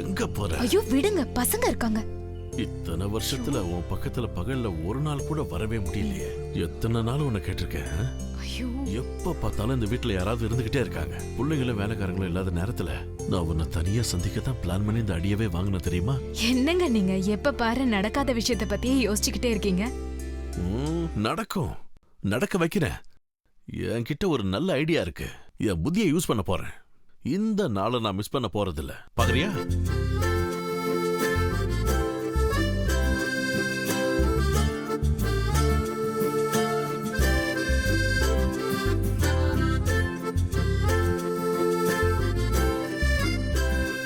எங்க போற? ஐயோ விடுங்க, பசங்க இருக்காங்க. இத்தனை வருஷத்துல உன் பக்கத்துல பகல்ல ஒரு நாள் கூட வரவே முடியலையே. எத்தனை நாள் உன்னை கேட்டிருக்கேன். ஐயோ, எப்ப பார்த்தாலும் இந்த வீட்டுல யாராவது இருந்துகிட்டே இருக்காங்க. பிள்ளைங்களும் வேலைக்காரங்களும் இல்லாத நேரத்துல நான் உன்னை தனியா சந்திக்க தான் பிளான் பண்ணி இந்த அடியவே வாங்கின தெரியுமா? என்னங்க நீங்க எப்ப பாரு நடக்காத விஷயத்த பத்தியே யோசிச்சுக்கிட்டே இருக்கீங்க. நடக்கும், நடக்க வைக்கிறேன். என்கிட்ட ஒரு நல்ல ஐடியா இருக்கு. என் புத்தியை யூஸ் பண்ண போறேன். இந்த நாளை நான் மிஸ் பண்ண போறதில்ல. பாக்குறியா?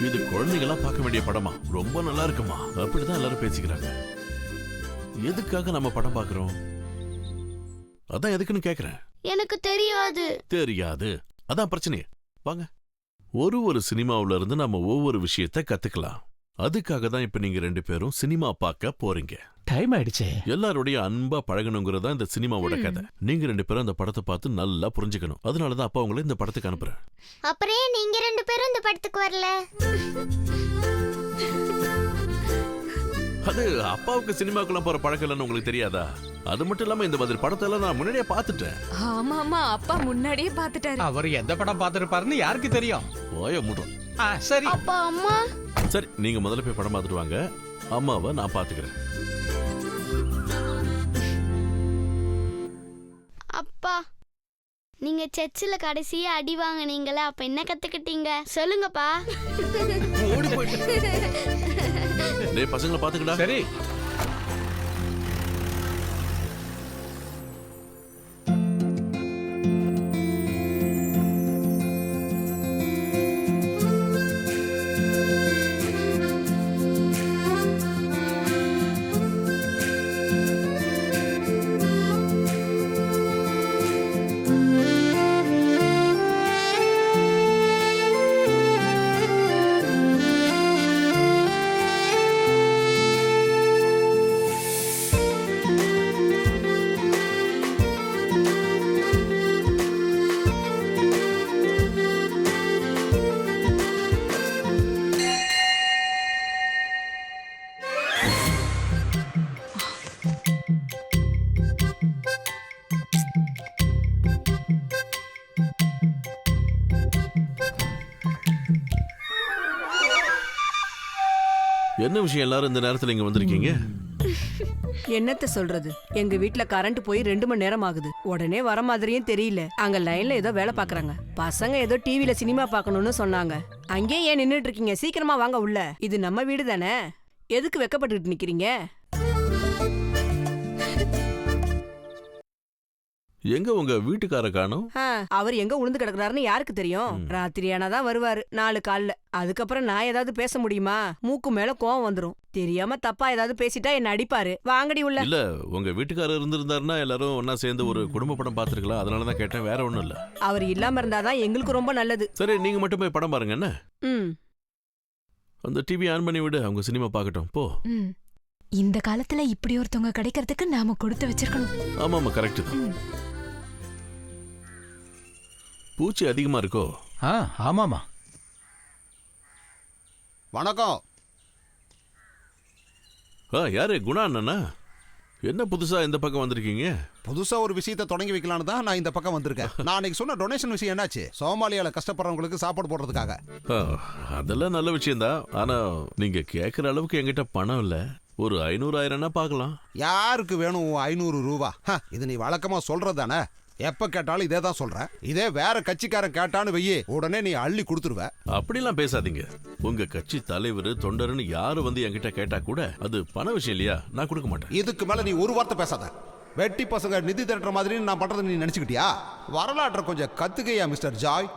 இது குழந்தைகளா பார்க்க வேண்டிய படமா? ரொம்ப நல்லா இருக்குமா? அப்படிதான் எல்லாரும் பேசிக்கிறாங்க. எதுக்காக நம்ம படம் பார்க்கிறோம்? அதான் எதுக்குன்னு கேக்குறேன். எனக்கு தெரியாது. தெரியாது, அதான் பிரச்சனையே. வாங்க, ஒரு சினிமாவுல இருந்து நம்ம ஒவ்வொரு விஷயத்த கத்துக்கலாம். அதுக்காக தான் இப்ப நீங்க 2 பேரும் சினிமா பார்க்க போறீங்க. டைம் ஆயிடுச்சு. எல்லாருடைய அன்பா பழகணுங்கிறதா இந்த சினிமாவோட கதை. நீங்க 2 பேரும் அந்த படத்தை பார்த்து நல்லா புரிஞ்சுக்கணும். அதனாலதான் அப்பா உங்களை இந்த படத்துக்கு அனுப்புறேன். அப்புறம் நீங்க 2 பேரும் இந்த படத்துக்கு வரல? அது அப்பாவுக்கு சினிமாக்குள்ள போற பழக்கம் இல்லைன்னு உங்களுக்கு தெரியாதா? அது மட்டும் இல்லாம இந்த மாதிரி படத்தை எல்லாம் நான் முன்னாடியே பார்த்துட்டேன். ஆமா ஆமா, அப்பா முன்னாடியே பார்த்துட்டாரு. அவர் எந்த படம் பார்த்திருப்பாருன்னு யாருக்கு தெரியும்? ஓய முடும். சரி அப்பா அம்மா. சரி, நீங்க முதல்ல போய் படம் பார்த்துட்டு வாங்க. அம்மாவை நான் பாத்துக்கிறேன். அப்பா, நீங்க சர்ச்சில் கடைசியா அடி வாங்குனீங்களே, அப்ப என்ன கத்துக்கிட்டீங்க சொல்லுங்கப்பா. ஓடி போயிட்டு டேய் பசங்களை பாத்துக்கடா. சரி. என்ன விஷயம் எல்லாரும் இந்த நேரத்துல இங்க வந்திருக்கீங்க? என்னத்த சொல்றது, எங்க வீட்ல கரண்ட் போய் 2 மணி நேரம் ஆகுது. உடனே வர மாதிரியும் தெரியல. அங்க லைன்ல ஏதோ வேலை பாக்குறாங்க. பசங்க ஏதோ டிவில சினிமா பாக்கணும்னு சொன்னாங்க. அங்கேயே ஏன் நின்னுட்டு இருக்கீங்க? சீக்கிரமா வாங்க உள்ள. இது நம்ம வீடு தானே, எதுக்கு வெக்கப்பட்டுட்டு நிக்கிறீங்க? எங்க உங்க வீட்டுக்கார காணோம்? அவர் எங்க உளுந்து கிடக்குறாருன்னு யாருக்கு தெரியும்? ராத்திரியானாதான் வருவாரு 4 கால்ல. அதுக்கப்புறம் நான் ஏதாவது பேச முடியுமா? மூக்கு மேல கோவம் வந்துரும். தெரியாம தப்பா ஏதாவது பேசிட்டா என்ன அடிப்பாரு. வாங்கடி உள்ள. இல்ல, உங்க வீட்டுக்காரர் இருந்திருந்தாருன்னா எல்லாரும் ஒன்னா சேர்ந்து ஒரு குடும்ப படம் பாத்துருக்கலாம். அதனாலதான் கேட்டேன், வேற ஒண்ணும் இல்ல. அவர் இல்லாம இருந்தாதான் எங்களுக்கு ரொம்ப நல்லது. சரி, நீங்க மட்டும் போய் படம் பாருங்க. என்ன அந்த டிவி ஆன் பண்ணி விடு, அவங்க சினிமா பாக்கட்டும். போ. இந்த காலத்துல இப்படி ஒருத்தவங்க கிடைக்கிறதுக்கு நாம கொடுத்து வச்சிருக்கணும். ஆமாமா, கரெக்ட் தான். பூச்சி அதிகமா இருக்கோ? ஆமாமா. வணக்கம். யாரு? குணா அண்ணனா? என்ன புதுசா இந்த பக்கம் வந்திருக்கீங்க? புதுசா ஒரு விஷயத்தை தொடங்கி வைக்கலான்னு தான் நான் இந்த பக்கம் வந்திருக்கேன். நான் அன்னைக்கு சொன்ன டொனேஷன் விஷயம் என்னாச்சு? சோமாலியால கஷ்டப்படுறவங்களுக்கு சாப்பாடு போடுறதுக்காக. அதெல்லாம் நல்ல விஷயம்தான். ஆனா நீங்க கேக்குற அளவுக்கு என்கிட்ட பணம் இல்ல. ஒரு 500,000 பார்க்கலாம். யாருக்கு வேணும் 500 ரூபா? இது நீ வழக்கமா சொல்றதானே? எப்ப கேட்டாலும் இதே தான் சொல்ற. இதே வேற கட்சிக்காரன் கேட்டான்னு வையே, உடனே நீ அள்ளி கொடுத்துருவ. அப்படிலாம் பேசாதீங்க. உங்க கட்சி தலைவர் தொண்டர்னு யாரு வந்து என்கிட்ட கேட்டா கூட அது பண விஷயம் இல்லையா, நான் கொடுக்க மாட்டேன். இதுக்கு மேல நீ ஒரு வார்த்தை பேசாத. வெட்டி பசங்க நிதி திரட்டுற மாதிரி நான் பண்றதை நீ நினைச்சுக்கிட்டியா? வரலாற்றை கொஞ்சம் கத்துக்கையா மிஸ்டர் ஜாய்.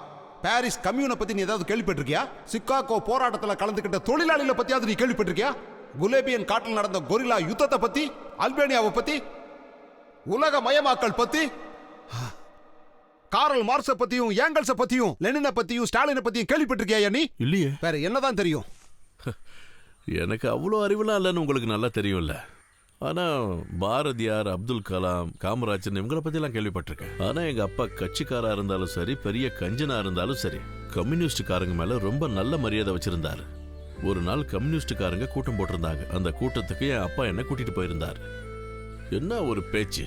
பாரிஸ் கம்யூனை பத்தி நீ ஏதாவது கேள்விப்பட்டிருக்கியா? சிக்காகோ போராட்டத்தில் கலந்துக்கிட்ட தொழிலாளிகளை பத்தியாவது நீ கேள்விப்பட்டிருக்கியா? குலேபியன் காட்டில் நடந்த கொரில்லா யுத்தத்தை பத்தி, அல்பேனியாவை பத்தி, உலக மயமாக்கல் பத்தி, காரல் மார்க்ஸ பத்தியும், ஏங்கல்ஸ பத்தியும், லெனினை பத்தியும், ஸ்டாலினை பத்தியும் கேள்விப்பட்டிருக்கியா நீ? இல்லையே. வேற என்னதான் தெரியும்? எனக்கு அவ்வளோ அறிவுலாம் இல்லைன்னு உங்களுக்கு நல்லா தெரியும்ல. ஆனா பாரதியார், அப்துல் கலாம், காமராஜன் இவங்களை பத்தி எல்லாம் கேள்விப்பட்டிருக்கேன். ஆனா எங்க அப்பா கட்சிக்காரா இருந்தாலும் சரி, பெரிய கஞ்சனா இருந்தாலும் சரி, கம்யூனிஸ்ட் காரங்க மேல ரொம்ப நல்ல மரியாதை வச்சிருந்தாரு. ஒரு நாள் கம்யூனிஸ்டுக்காரங்க கூட்டம் போட்டிருந்தாங்க. அந்த கூட்டத்துக்கு என் அப்பா என்ன கூட்டிட்டு போயிருந்தார். என்ன ஒரு பேச்சு!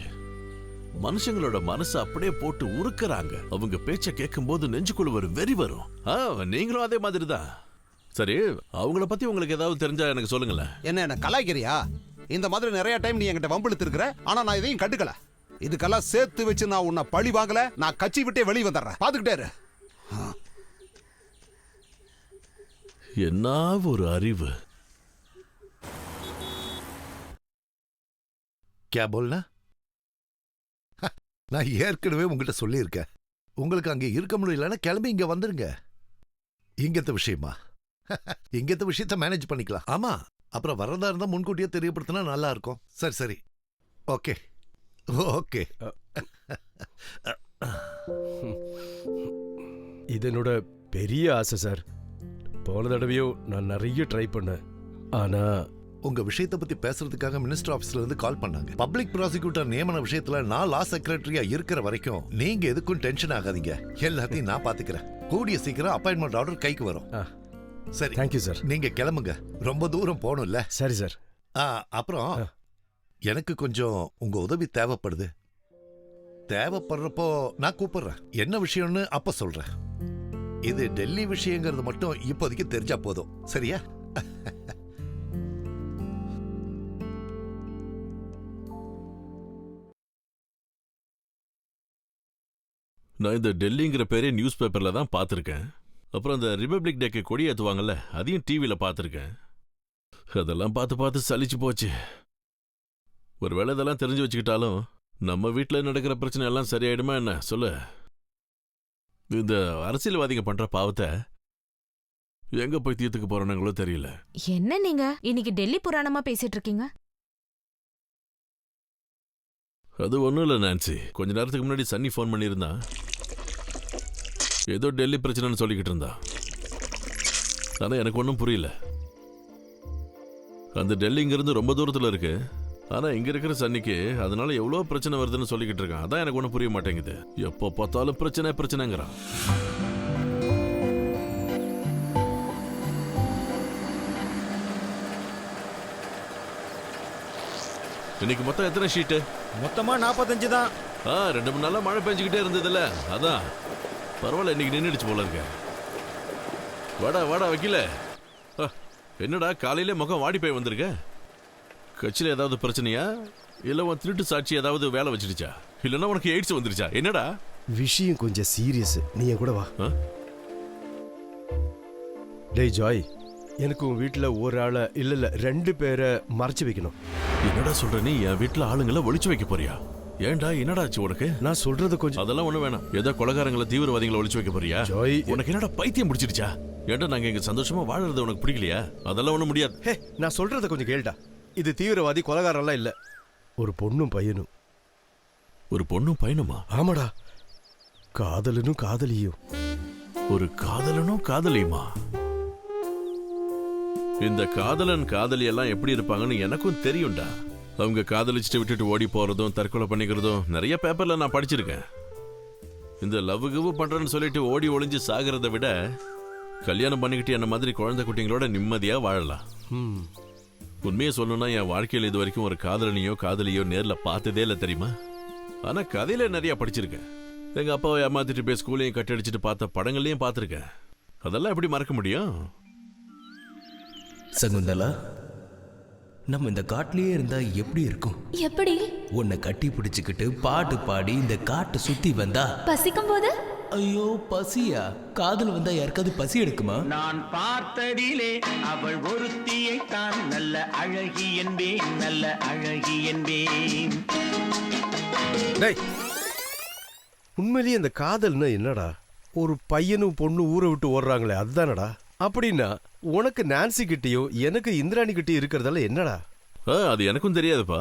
மனுஷங்களோட மனசு அப்படியே போட்டு உருக்குறாங்க. அவங்க பேச்ச கேட்கும்போது நெஞ்சுக்குள்ள ஒரு வெறி வரும். நீங்களும் அதே மாதிரி தான். சரி, அவங்கள பத்தி உங்களுக்கு ஏதாவது தெரிஞ்சா எனக்கு சொல்லுங்களேன். என்ன கலாய்க்கிறியா? இந்த மாதிரி நிறைய டைம் நீ என்கிட்ட வம்பிழுத்து இருக்கிற. ஆனா நான் இதையும் கண்டுக்கல. இதுக்கெல்லாம் சேர்த்து வச்சு நான் உன்னை பழி வாங்கல. நான் கட்சி விட்டே வெளியே வந்துடுறேன். பாத்துக்கிட்டே இரு. என்ன ஒரு அறிவு! क्या बोलना? நான் ஏற்கனவே உங்ககிட்ட சொல்லியிருக்கேன். உங்களுக்கு அங்கே இருக்க முடியலன்னா கிளம்பி இங்க வந்துருங்க. இங்கத்த விஷயமா? இங்கத்த விஷயத்த மேனேஜ் பண்ணிக்கலாம். ஆமா, அப்புறம் வரதா இருந்தா முன்கூட்டியே தெரியப்படுத்தினா நல்லா இருக்கும். சரி சரி, ஓகே ஓகே. இது என்னோட பெரிய ஆசை சார். போன தடவையும் நான் நிறைய ட்ரை பண்ணேன். ஆனா உங்க விஷயத்தை பத்தி பேசுறதுக்காக மினிஸ்டர் ஆபீஸ்ல இருந்து கால் பண்ணாங்க. பப்ளிக் ப்ராசிக்யூட்டர் நியமன விஷயத்துல நான் லா செக்ரட்டரியா இருக்கிற வரைக்கும் நீங்க எதுக்கும் டென்ஷன் ஆகாதீங்க. எல்லாத்தையும் நான் பாத்துக்கிறேன். கூடிய சீக்கிரம் அப்பாயின்மெண்ட் ஆர்டர் கைக்கு வரும். சரி, தேங்க்யூ சார். நீங்க கிளம்புங்க. ரொம்ப தூரம் போகணும்ல. சரி சார். அப்புறம் எனக்கு கொஞ்சம் உங்க உதவி தேவைப்படுது. தேவைப்படுறப்போ நான் கூப்பிடுறேன். என்ன விஷயம்னு அப்ப சொல்றேன். இது டெல்லி விஷயங்கிறது மட்டும் இப்போதைக்கு தெரிஞ்சா போதும். சரியா? நான் இந்த டெல்லிங்கிற பேரே நியூஸ் பேப்பர்ல தான் பார்த்துருக்கேன். அப்புறம் அந்த ரிபப்ளிக் டேக்கு கொடி ஏற்றுவாங்கல்ல, அதையும் டிவியில் பார்த்துருக்கேன். அதெல்லாம் பார்த்து பார்த்து சலிச்சு போச்சு. ஒருவேளை இதெல்லாம் தெரிஞ்சு வச்சுக்கிட்டாலும் நம்ம வீட்டில் நடக்கிற பிரச்சனை எல்லாம் சரியாயிடுமா என்ன சொல்லு? இந்த அரசியல்வாதிங்க பண்ற பாவத்தை எங்க போய் தீர்த்துக்க போறானுங்களோ தெரியல. என்ன நீங்க இன்னைக்கு டெல்லி புராணமா பேசிட்டு இருக்கீங்க? அது ஒன்றும் இல்லை நான்சி. கொஞ்ச நேரத்துக்கு முன்னாடி சன்னி ஃபோன் பண்ணியிருந்தா. ஏதோ டெல்லி பிரச்சனைன்னு சொல்லிக்கிட்டு இருந்தா. ஆனால் எனக்கு ஒன்றும் புரியல. அந்த டெல்லிங்கிறது ரொம்ப தூரத்தில் இருக்கு. ஆனால் இங்கே இருக்கிற சன்னிக்கு அதனால எவ்வளோ பிரச்சனை வருதுன்னு சொல்லிக்கிட்டு இருக்கான். அதான் எனக்கு ஒன்றும் புரிய மாட்டேங்குது. எப்போ பார்த்தாலும் பிரச்சனைங்கிறான். இன்னைக்கு மொத்தம் எத்தனை ஷீட்டு? மொத்தமா 45 தான். 2 3 நாளா மழை பெஞ்சுக்கிட்டே இருந்ததுல, அதான் பரவாயில்ல. இன்னைக்கு நின்றுடுச்சு போல இருக்க. வாடா வைக்கல. என்னடா காலையில முகம் வாடி போய் வந்திருக்க? கட்சியில் ஏதாவது பிரச்சனையா? இல்லை உன் திருட்டு சாட்சி ஏதாவது வேலை வச்சிடுச்சா? இல்லைன்னா உனக்கு எய்ட்ஸ் வந்துருச்சா? என்னடா விஷயம் கொஞ்சம் சீரியஸ். நீ கூட வா. டேய் ஜாய், எனக்கு உன் வீட்டில் ஒரு ஆளை இல்ல 2 பேரை மறைச்சு வைக்கணும். என்னடா சொல்ற நீ? என் வீட்டில் ஆளுங்களை ஒளிச்சு வைக்க போறியா? ஏன்டா என்னடாச்சு உனக்கு? நான் சொல்றது கொஞ்சம். அதெல்லாம் ஒண்ணு வேணாம். ஏதோ கொலைகாரங்களை தீவிரவாதிகளை ஒளிச்சு வைக்க போறியா? ஜாய், உனக்கு என்னடா பைத்தியம் பிடிச்சிருச்சா? ஏன்டா நாங்க இங்க சந்தோஷமா வாழறது உனக்கு பிடிக்கலையா? அதெல்லாம் ஒண்ணும் முடியாது. ஹே, நான் சொல்றத கொஞ்சம் கேளுடா. இது தீவிரவாதி கொலைகாரம்லாம் இல்ல. ஒரு பொண்ணும் பையனும். ஒரு பொண்ணும் பையனுமா? ஆமாடா, காதலனும் காதலியும். ஒரு காதலனும் காதலியுமா? இந்த காதலன் காதலி எல்லாம் எப்படி இருப்பாங்கன்னு எனக்கும் தெரியும்டா. அவங்க காதலிச்சுட்டு விட்டுட்டு ஓடி போறதும் தற்கொலை பண்ணிக்கிறதும் நிறைய பேப்பர்ல நான் படிச்சிருக்கேன். இந்த லவ் கிவ் பண்றேன்னு சொல்லிட்டு ஓடி ஒளிஞ்சு சாகிறத விட கல்யாணம் பண்ணிக்கிட்டு என்ன மாதிரி குழந்தை குட்டிங்களோட நிம்மதியா வாழலாம். உண்மையை சொல்லணும்னா என் வாழ்க்கையில் இது வரைக்கும் ஒரு காதலனியோ காதலியோ நேர்ல பார்த்ததே இல்லை தெரியுமா? ஆனா கதையில நிறைய படிச்சிருக்கேன். எங்க அப்பாவை ஏமாத்திட்டு போய் ஸ்கூலையும் கட்டடிச்சிட்டு பார்த்த படங்கள்லயும் பார்த்திருக்கேன். அதெல்லாம் எப்படி மறக்க முடியும்? சகுந்தலா, நம்ம இந்த காட்டிலேயே இருந்தா எப்படி இருக்கும்? எப்படி? உன்னை கட்டி பிடிச்சுக்கிட்டு பாட்டு பாடி இந்த காட்டை சுத்தி வந்தா பசிக்கும் போது? ஐயோ பசியா? காதல் வந்தா யாருக்காவது பசி எடுக்குமா? நான் பார்த்ததிலே அவள் ஒருத்தியை தான் நல்ல அழகி என்பேன், நல்ல அழகி என்பேன். டேய், உண்மையிலேயே இந்த காதல்னா என்னடா? ஒரு பையனும் பொண்ணு ஊரை விட்டு ஓடுறாங்களே, அதுதானடா? அப்படின்னா உனக்கு நான்சி கிட்டயும் எனக்கு இந்திராணி கிட்டயும் இருக்கிறதால என்னடா? அது எனக்கும் தெரியாதுப்பா.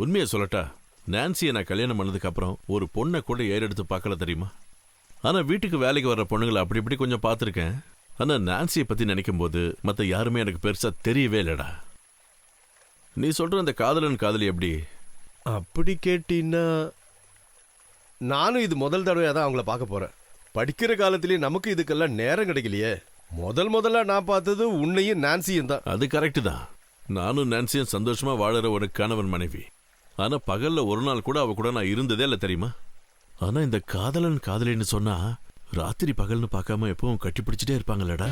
உண்மையை சொல்லட்டா, நான்சியை நான் கல்யாணம் பண்ணதுக்கு அப்புறம் ஒரு பொண்ணை கூட ஏறெடுத்து பார்க்கல தெரியுமா? ஆனா வீட்டுக்கு வேலைக்கு வர்ற பொண்ணுங்களை அப்படி இப்படி கொஞ்சம் பார்த்துருக்கேன். ஆனா நான்சியை பத்தி நினைக்கும் போது மற்ற யாருமே எனக்கு பெருசா தெரியவே இல்லடா. நீ சொல்ற அந்த காதலன் காதலி எப்படி? அப்படி கேட்டீன்னா நானும் இது முதல் தடவையா தான் அவங்கள பார்க்க போறேன். படிக்கிற காலத்திலேயே நமக்கு இதுக்கெல்லாம் நேரம் கிடைக்கலையே. முதல்ல நான் பார்த்தது உன்னையும் நான்சியும் தான். அது கரெக்டு தான். நானும் நான்சியும் சந்தோஷமா வாழற ஒரு கணவன் மனைவி. ஆனா பகல்ல ஒரு நாள் கூட அவ கூட நான் இருந்ததே இல்லை தெரியுமா? ஆனா இந்த காதலன் காதலின்னு சொன்னா ராத்திரி பகல்னு பார்க்காம எப்பவும் கட்டி பிடிச்சிட்டே இருப்பாங்களடா.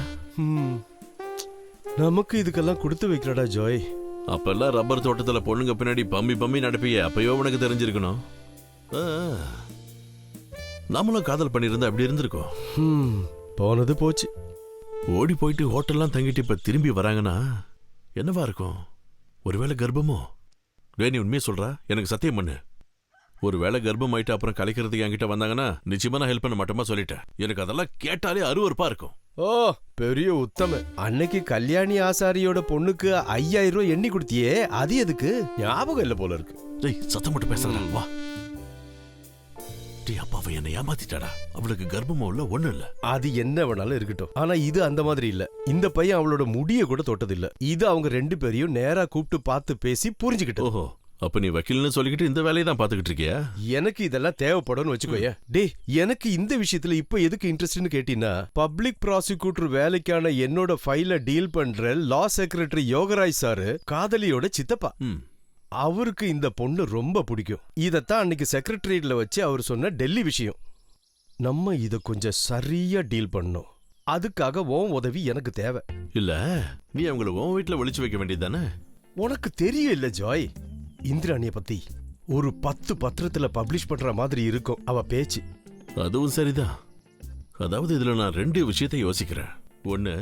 நமக்கு இதுக்கெல்லாம் கொடுத்து வைக்கிறடா ஜாய். அப்பெல்லாம் ரப்பர் தோட்டத்துல பொண்ணுங்க பின்னாடி பம்மி நடப்பிய அப்பயோ உனக்கு தெரிஞ்சிருக்கணும். நாமளும் காதல் பண்ணியிருந்தா அப்படி இருந்திருக்கோம். போனது போச்சு. ஓடி போயிட்டு ஹோட்டல்லாம் தங்கிட்டு இப்ப திரும்பி வராங்கன்னா என்னவா இருக்கும்? ஒருவேளை கர்ப்பமோ? நீ உண்மையை சொல்றா? எனக்கு சத்தியம் பண்ணு. ஒருவேளை கர்ப்பம் ஆயிட்டு அப்புறம் கலைக்கிறதுக்கு என்கிட்ட வந்தாங்கன்னா நிச்சயமா நான் ஹெல்ப் பண்ண மாட்டோமா சொல்லிட்டேன். எனக்கு அதெல்லாம் கேட்டாலே அருவருப்பா இருக்கும். ஓ பெரிய உத்தம. அன்னைக்கு கல்யாணி ஆசாரியோட பொண்ணுக்கு 5000 ரூபாய் எண்ணி கொடுத்தியே, அது எதுக்கு? ஞாபகம் இல்ல போல இருக்கு. டேய் சத்தம் மட்டும் பேசுறா வா. டேய் அப்பா அவ என்னை ஏமாத்திட்டாடா. அவளுக்கு கர்ப்பமோ இல்ல ஒண்ணு இல்ல. அது என்ன வேணாலும் இருக்கட்டும். ஆனா இது அந்த மாதிரி இல்ல. இந்த பையன் அவளோட முடிய கூட தொட்டது இல்ல. இது அவங்க 2 பேரையும் நேரா கூப்பிட்டு பார்த்து பேசி புரிஞ்சுக்கிட்டு. ஓஹோ, அப்ப நீ வக்கீல்னு சொல்லிக்கிட்டு இந்த வேலையை தான் பாத்துக்கிட்டு இருக்கியா? எனக்கு இதெல்லாம் தேவைப்படும் வச்சுக்கோய. டே எனக்கு இந்த விஷயத்துல இப்ப எதுக்கு இன்ட்ரெஸ்ட்னு கேட்டீங்கன்னா, பப்ளிக் ப்ராசிக்யூட்டர் வேலைக்கான என்னோட ஃபைல டீல் பண்ற லா செக்ரட்டரி யோகராஜ் சாரு காதலியோட சித்தப்பா. அவருக்கு இந்த பொண்ணு ரொம்ப பிடிக்கும். இதத்தான் அன்னைக்கு செக்ரட்டரியேட்ல வச்சு அவர் சொன்ன டெல்லி விஷயம். நம்ம இத கொஞ்சம் சரியா டீல் பண்ணணும். அதுக்காக உன் உதவி எனக்கு தேவை. இல்ல நீ அவங்கள உன் வீட்டுல ஒளிச்சு வைக்க வேண்டியதானே? உனக்கு தெரியும் இல்ல ஜாய், இந்திராணிய பத்தி ஒரு 10 பத்திரத்துல பப்ளிஷ் பண்ற மாதிரி இருக்கும் அவ பேச்சு. அதுவும் சரிதான். அதாவது இதுல நான் 2 விஷயத்தை யோசிக்கிறேன். ஒன்னு,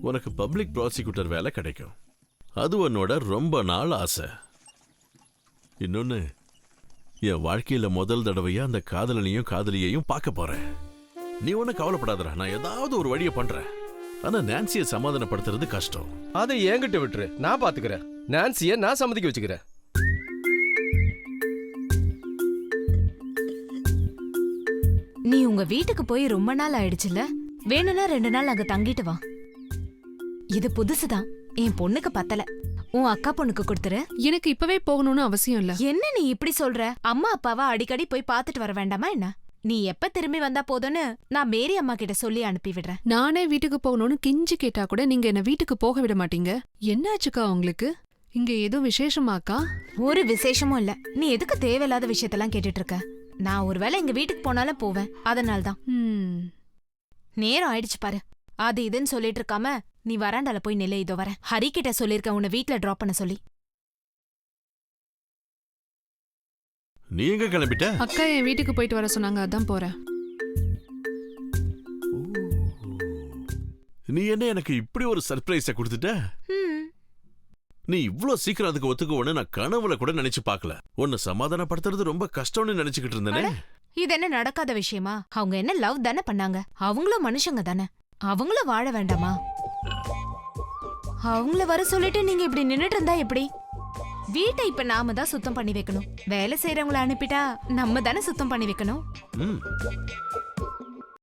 உனக்கு பப்ளிக் ப்ராசிக்யூட்டர் வேலை கிடைக்கும். அது உன்னோட ரொம்ப நாள் ஆசை. இன்னொன்னு, என் வாழ்க்கையில முதல் தடவையா அந்த காதலனையும் காதலியையும் பார்க்க போறேன். நீ ஒன்னும் கவலைப்படாதடா, நான் ஏதாவது ஒரு வழியை பண்றேன். ஆனா நான்சியை சமாதானப்படுத்துறது கஷ்டம். அதை என்கிட்ட விட்டுரு, நான் பாத்துக்கிறேன். நான்சியை நான் சம்மதிக்க வச்சுக்கிறேன். நீ உங்க வீட்டுக்கு போய் ரொம்ப நாள் ஆயிடுச்சுல, வேணும்னா 2 நாள் அங்க தங்கிட்டு வா. இது புதுசுதான், என் பொண்ணுக்கு பத்தல. உன் அக்கா பொண்ணுக்கு கொடுத்துரு. எனக்கு இப்பவே போகணும்னு அவசியம் இல்ல. என்ன நீ இப்படி சொல்ற? அம்மா அப்பாவா அடிக்கடி போய் பாத்துட்டு வர வேண்டாமா என்ன? நீ எப்ப திரும்பி வந்தா போதும்னு நான் மேரி அம்மா கிட்ட சொல்லி அனுப்பி விடுறேன். நானே வீட்டுக்கு போகணும்னு கெஞ்சி கேட்டா கூட நீங்க என்ன வீட்டுக்கு போக விட மாட்டீங்க. என்னாச்சுக்கா உங்களுக்கு? இங்க ஏதோ விசேஷமாக்கா? ஒரு விசேஷமும் இல்ல. நீ எதுக்கு தேவையில்லாத விஷயத்தெல்லாம் கேட்டுட்டு இருக்க? நான் ஒருவேளை எங்க வீட்டுக்கு போனாலும் போவேன். அதனால்தான். நேரம் ஆயிடுச்சு பாரு. அது இதுன்னு சொல்லிட்டு இருக்காம நீ வராண்டால போய் நிலை. இதோ வர. ஹரி கிட்ட சொல்லிருக்க உன்னை வீட்டுல டிராப் பண்ண சொல்லி. நீ எங்க கிளம்பிட்ட? அக்கா என் வீட்டுக்கு போயிட்டு வர சொன்னாங்க, அதான் போறேன். நீ என்ன எனக்கு இப்படி ஒரு சர்ப்ரைஸ கொடுத்துட்ட? நீ இவ்ளோ சீக்கிரம் அதுக்கு ஒத்துக்குவோன்னு நான் கனவுல கூட நினைச்சு பார்க்கல. உன்னை சமாதானப்படுத்துறது ரொம்ப கஷ்டம்னு நினைச்சுக்கிட்டு இருந்தேனே. இது என்ன நடக்காத விஷயமா? அவங்க என்ன லவ் தானே பண்ணாங்க. அவங்களும் மனுஷங்க தானே. அவங்களும் வாழ வேண்டாமா? அவங்கள வர சொல்லிட்டு நீங்க இப்படி நின்னுட்டு இருந்தா எப்படி? வீட்டை இப்ப நாம தான் சுத்தம் பண்ணி வைக்கணும். வேலை செய்யறவங்கள அனுப்பிட்டா நம்ம தானே சுத்தம் பண்ணி வைக்கணும்.